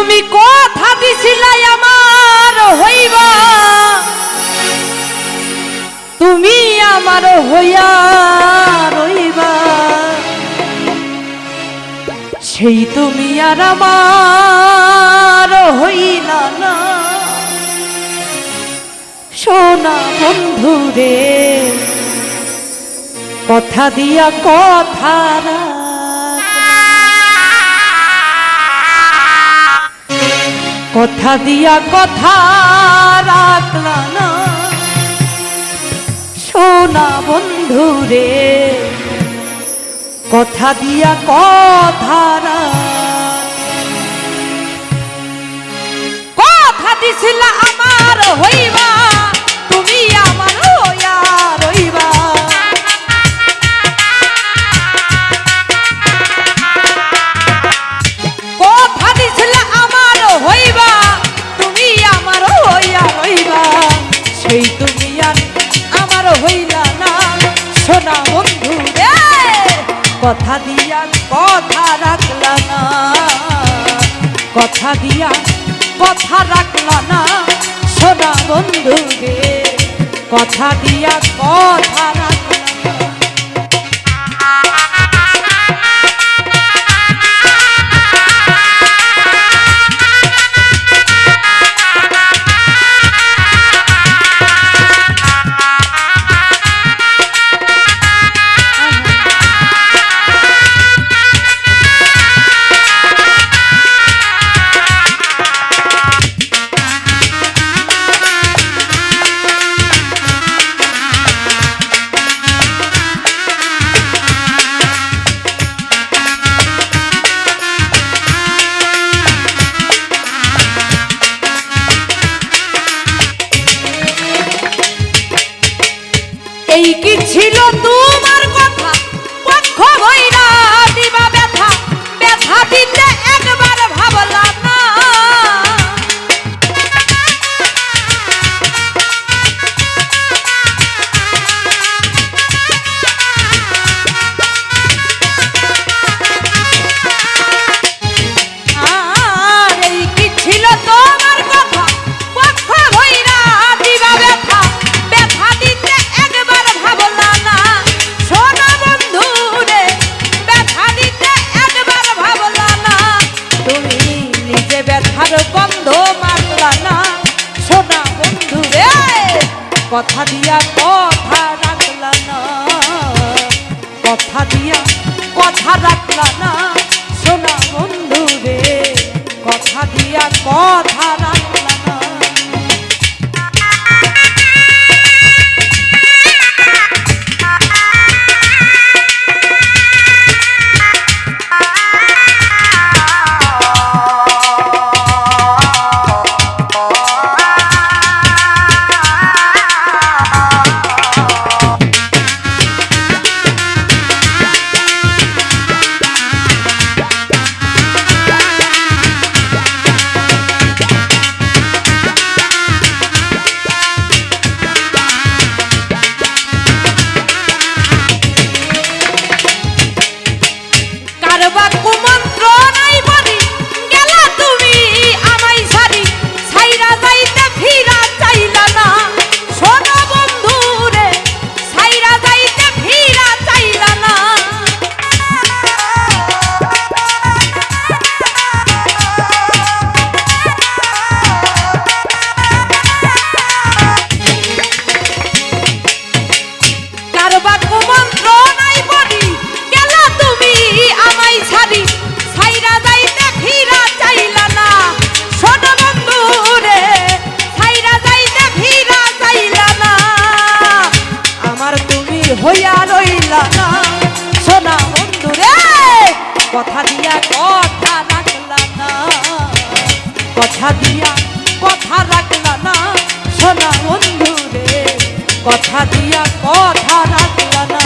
তুমি কথা দিছিলাই আমার হইবা, তুমি আমার হইয়া রইবা, সেই তুমি আর আমার হইলা না। সোনা বন্ধু রে, কথা দিয়া কথা কথা দিয়া কথা রাখলা না। সোনা বন্ধু রে, কথা দিয়া কথা কথা দিছিলা আমার হইবা, তুমি আমার হইয়া রইবা, কথা দিছিলা আমার হইবা, তুমি আমার হইয়া রইবা, সেই তুমি আর আমার হইলা না। সোনা বন্ধু রে, কথা দিয়া কথা রাখলা না, কথা দিয়া কথা রাখলা না। সোনা বন্ধু রে, কথা দিয়া কথা রাখলা না। এই কি ছিল তোমার কথা, পক্ষ ভৈরা দিবা ব্যথা, ব্যথা দিতে একবার ভাবলা না। আর এই কি ছিল তোমার কথা, পক্ষ ভৈরা দিবা ব্যথা, ব্যথা দিতে একবার ভাবলা না। সোনা বন্ধু রে, ব্যথা দিতে একবার ভাবলা না, তুমি নিজে ব্যথার গন্ধ মারলা না। সোনা বন্ধু রে, কথা দিয়া কথা রাখলা না, কথা দিয়া কথা রাখলা না। সোনা বন্ধু রে, কথা দিয়া কথা রাখলা না। হইয়া রইলা না। সোনা বন্ধু রে, কথা দিয়া কথা রাখলা না, কথা দিয়া কথা রাখলা না। সোনা বন্ধু রে, কথা দিয়া কথা রাখলা না।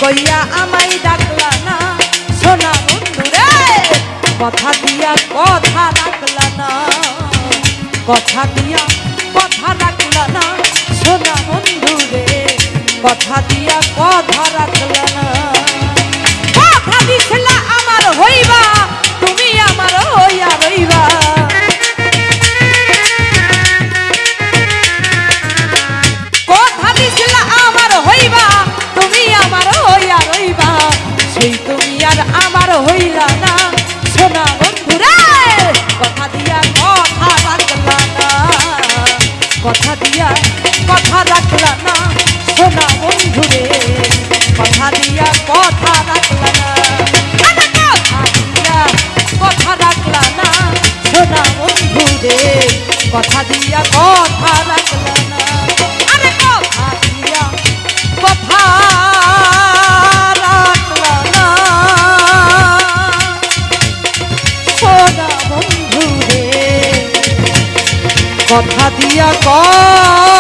কইয়া আমায় ডাকলা না সোনা বন্ধু রে কথা দিয়া কথা রাখলা না কথা দিয়া কথা রাখলা না সোনা বন্ধু রে কথা দিয়া কথা রাখলা না কথা দিছিলা আমার হইবা তুমি আমার হইয়া রইবা কথা দিছিলা আমার হইবা তুমি আমার হইয়া রইবা সেই তুমি আর আমার হইলা না সোনা বন্ধু রে কথা দিয়া কথা রাখলা না কথা দিয়া কথা রাখলা না সোনা বন্ধু রে কথা দিয়া কথা রাখলা না কথা দিয়া কথা রাখলা না সোনা বন্ধু রে কথা দিয়া কথা রাখলা না আরে কথা দিয়া কথা রাখলা না সোনা বন্ধু রে কথা দিয়া কথা